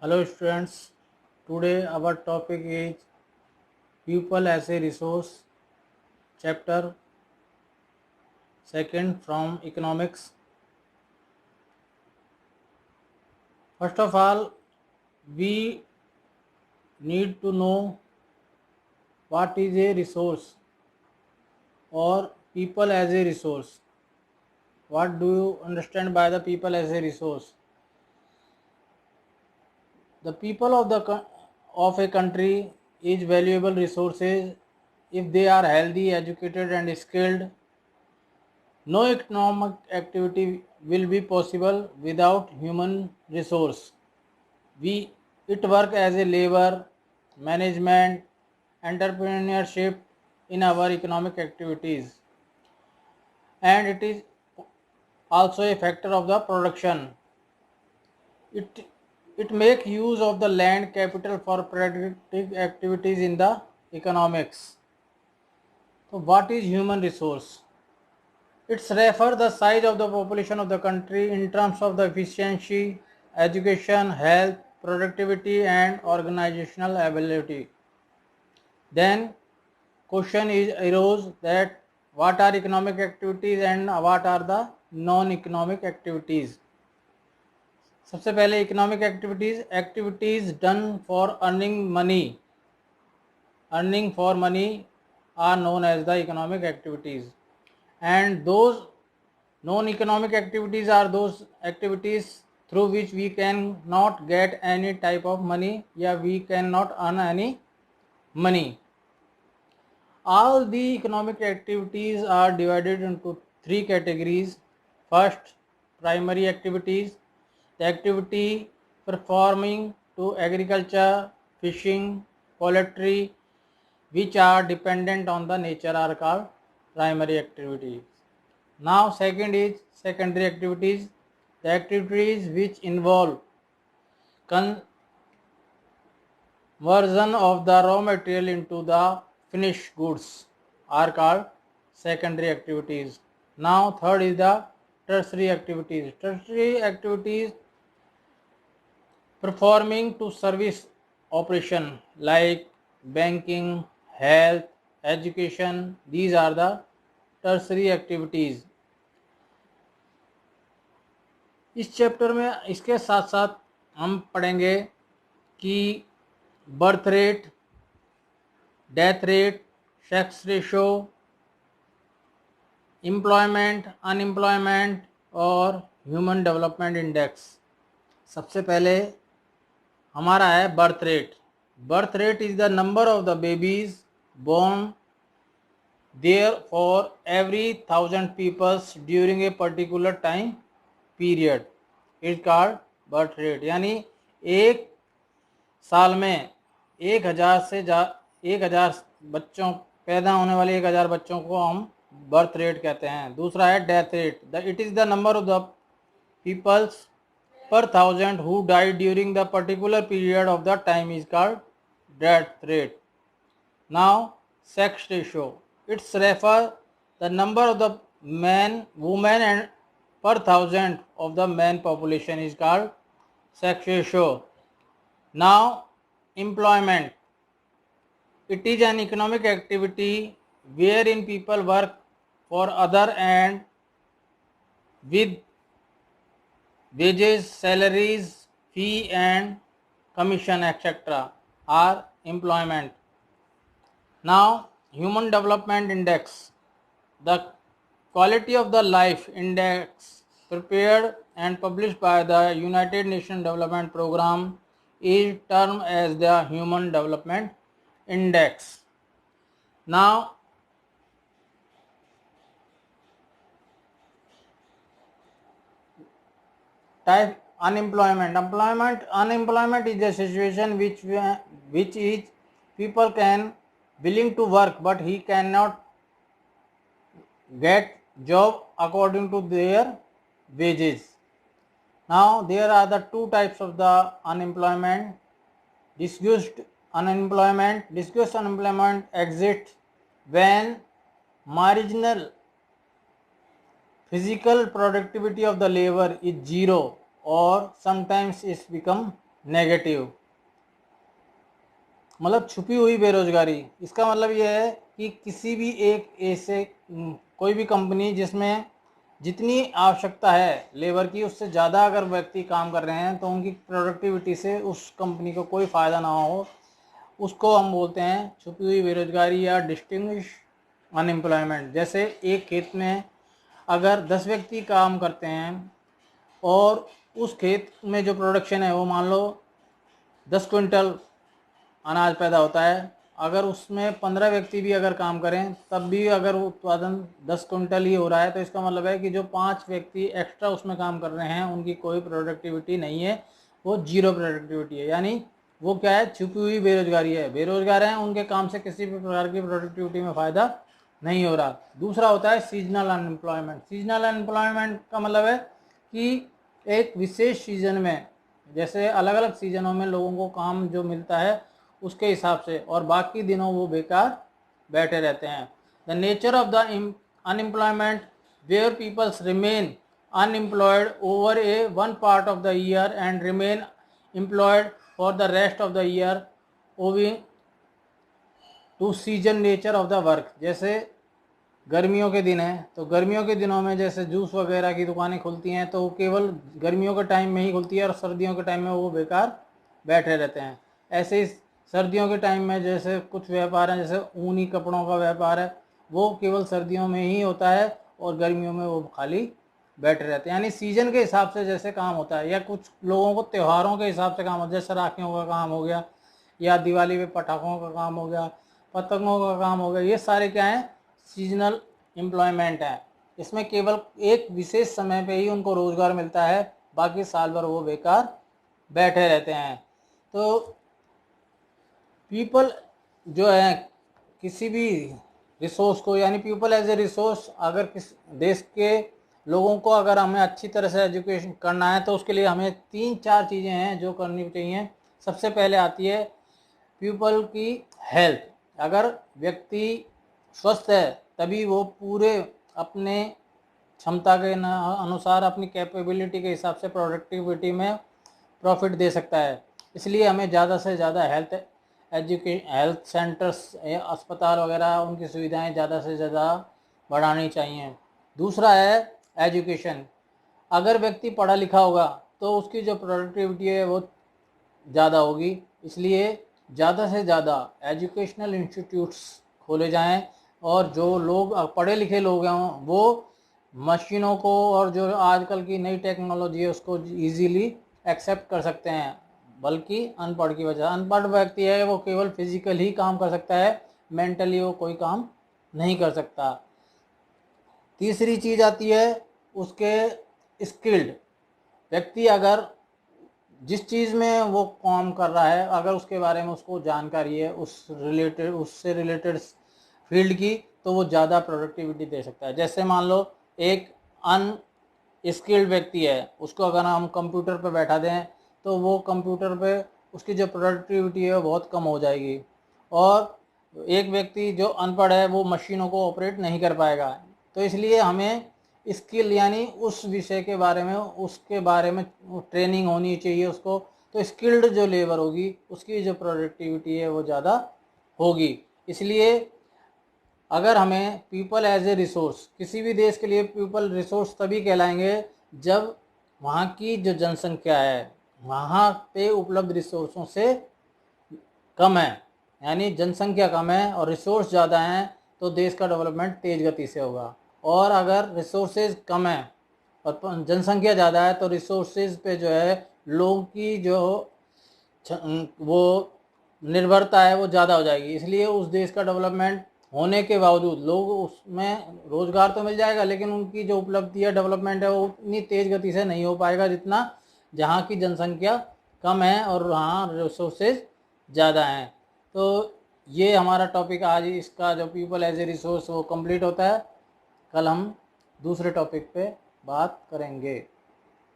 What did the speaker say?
Hello students, today our topic is people as a resource, chapter 2nd from economics. First of all, we need to know what is a resource or people as a resource. What do you understand by the people as a resource? The people of a country is valuable resources if they are healthy, educated and skilled. No economic activity will be possible without human resource. We it work as a labor, management, entrepreneurship in our economic activities, and it is also a factor of the production. It it make use of the land capital for productive activities in the economics. So what is human resource? It's refer the size of the population of the country in terms of the efficiency, education, health, productivity and organizational ability. Then question is arose that what are economic activities and what are the non-economic activities. सबसे पहले economic activities done for earning for money are known as the economic activities, and those non-economic activities are those activities through which we can not get any type of money, yeah, we cannot earn any money. All the economic activities are divided into three categories. First, primary activities, the activity performing to agriculture, fishing, poultry, which are dependent on the nature, are called primary activities. Now second is secondary activities, the activities which involve conversion of the raw material into the finished goods are called secondary activities. Now third is the tertiary activities. Tertiary activities performing to service operation like banking, health, education, these are the tertiary activities. इस chapter में इसके साथ साथ हम पढ़ेंगे कि birth rate, death rate, sex ratio, employment, unemployment और human development index. सबसे पहले हमारा है birth rate. Birth rate is the number of the babies born there for every 1000 peoples during a particular time period is called birth rate. यानी एक साल में 1000 बच्चों पैदा होने वाले 1000 बच्चों को हम बर्थ रेट कहते हैं। दूसरा है death rate, it is the number of the peoples per thousand who died during the particular period of the time is called death rate. Now sex ratio, it's refer the number of the men, women and per thousand of the man population is called sex ratio. Now employment, it is an economic activity wherein people work for other and with wages, salaries, fee and commission etc. are employment. Now human development index, the quality of the life index prepared and published by the United Nations Development Program is termed as the human development index. Now type unemployment is a situation which is people can willing to work but he cannot get job according to their wages. Now there are the two types of the unemployment. Disguised unemployment exists when marginal physical productivity of the labor is zero or sometimes it's become negative, मतलब छुपी हुई बेरोजगारी। इसका मतलब यह है कि किसी भी एक ऐसे कोई भी कंपनी जिसमें जितनी आवश्यकता है लेबर की उससे ज़्यादा अगर व्यक्ति काम कर रहे हैं तो उनकी प्रोडक्टिविटी से उस कंपनी को कोई फ़ायदा ना हो, उसको हम बोलते हैं छुपी हुई बेरोजगारी या डिस्टिंग्विश अनएम्प्लॉयमेंट। जैसे एक खेत में अगर 10 व्यक्ति काम करते हैं और उस खेत में जो प्रोडक्शन है वो मान लो 10 क्विंटल अनाज पैदा होता है, अगर उसमें 15 व्यक्ति भी अगर काम करें तब भी अगर उत्पादन 10 क्विंटल ही हो रहा है, तो इसका मतलब है कि जो 5 व्यक्ति एक्स्ट्रा उसमें काम कर रहे हैं उनकी कोई प्रोडक्टिविटी नहीं है, वो जीरो प्रोडक्टिविटी है। यानी वो क्या है, छुपी हुई बेरोजगारी है, बेरोजगार हैं, उनके काम से किसी भी प्रकार की प्रोडक्टिविटी में फ़ायदा नहीं हो रहा। दूसरा होता है सीजनल अनएम्प्लॉयमेंट। सीजनल अनएम्प्लॉयमेंट का मतलब है कि एक विशेष सीजन में, जैसे अलग अलग सीजनों में लोगों को काम जो मिलता है उसके हिसाब से, और बाकी दिनों वो बेकार बैठे रहते हैं। The nature of the unemployment where peoples remain unemployed over a one part of the year and remain employed for the rest of the year owing to season nature of the work. जैसे गर्मियों के दिन हैं तो गर्मियों के दिनों में जैसे जूस वगैरह की दुकानें खुलती हैं तो वो केवल गर्मियों के टाइम में ही खुलती है और सर्दियों के टाइम में वो बेकार बैठे रहते हैं। ऐसे ही सर्दियों के टाइम में जैसे कुछ व्यापार हैं, जैसे ऊनी कपड़ों का व्यापार है, वो केवल सर्दियों में ही होता है और गर्मियों में वो खाली बैठे रहते हैं। यानी सीजन के हिसाब से जैसे काम होता है, या कुछ लोगों को त्योहारों के हिसाब से काम होता है, जैसे राखियों का काम हो गया या दिवाली में पटाखों का काम हो गया, पतंगों का काम हो गया, ये सारे क्या हैं, सीजनल एम्प्लॉयमेंट है। इसमें केवल एक विशेष समय पे ही उनको रोज़गार मिलता है, बाकी साल भर वो बेकार बैठे रहते हैं। तो पीपल जो है किसी भी रिसोर्स को, यानी पीपल एज ए रिसोर्स, अगर किस देश के लोगों को अगर हमें अच्छी तरह से एजुकेशन करना है तो उसके लिए हमें 3-4 चीज़ें हैं जो करनी चाहिए। सबसे पहले आती है पीपल की हेल्थ। अगर व्यक्ति स्वस्थ है तभी वो पूरे अपने क्षमता के अनुसार अपनी कैपेबिलिटी के हिसाब से प्रोडक्टिविटी में प्रॉफिट दे सकता है। इसलिए हमें ज़्यादा से ज़्यादा हेल्थ सेंटर्स, अस्पताल वगैरह, उनकी सुविधाएं ज़्यादा से ज़्यादा बढ़ानी चाहिए। दूसरा है एजुकेशन। अगर व्यक्ति पढ़ा लिखा होगा तो उसकी जो प्रोडक्टिविटी है वो ज़्यादा होगी, इसलिए ज़्यादा से ज़्यादा एजुकेशनल इंस्टीट्यूट्स खोले जाएं और जो लोग पढ़े लिखे लोग हैं वो मशीनों को और जो आजकल की नई टेक्नोलॉजी है उसको इजीली एक्सेप्ट कर सकते हैं। बल्कि अनपढ़ की वजह, अनपढ़ व्यक्ति है वो केवल फिजिकल ही काम कर सकता है, मेंटली वो कोई काम नहीं कर सकता। तीसरी चीज़ आती है उसके स्किल्ड। व्यक्ति अगर जिस चीज़ में वो काम कर रहा है अगर उसके बारे में उसको जानकारी है, उससे रिलेटेड फील्ड की, तो वो ज़्यादा प्रोडक्टिविटी दे सकता है। जैसे मान लो एक अनस्किल्ड व्यक्ति है, उसको अगर हम कंप्यूटर पर बैठा दें तो वो कंप्यूटर पे उसकी जो प्रोडक्टिविटी है वो बहुत कम हो जाएगी। और एक व्यक्ति जो अनपढ़ है वो मशीनों को ऑपरेट नहीं कर पाएगा। तो इसलिए हमें स्किल यानी उस विषय के बारे में, उसके बारे में ट्रेनिंग होनी चाहिए उसको। तो स्किल्ड जो लेबर होगी उसकी जो प्रोडक्टिविटी है वो ज़्यादा होगी। इसलिए अगर हमें पीपल एज ए रिसोर्स, किसी भी देश के लिए पीपल रिसोर्स तभी कहलाएंगे जब वहाँ की जो जनसंख्या है वहाँ पे उपलब्ध रिसोर्सों से कम है। यानी जनसंख्या कम है और रिसोर्स ज़्यादा हैं तो देश का डेवलपमेंट तेज़ गति से होगा। और अगर रिसोर्सेज कम है और जनसंख्या ज़्यादा है तो रिसोर्सेज पे जो है लोगों की जो वो निर्भरता है वो ज़्यादा हो जाएगी। इसलिए उस देश का डेवलपमेंट होने के बावजूद लोग उसमें रोज़गार तो मिल जाएगा लेकिन उनकी जो उपलब्धि है, डेवलपमेंट है, वो उतनी तेज़ गति से नहीं हो पाएगा जितना जहाँ की जनसंख्या कम है और वहाँ रिसोर्सेज ज़्यादा हैं। तो ये हमारा टॉपिक आज इसका जो पीपल एज ए रिसोर्स वो कंप्लीट होता है। कल हम दूसरे टॉपिक पे बात करेंगे।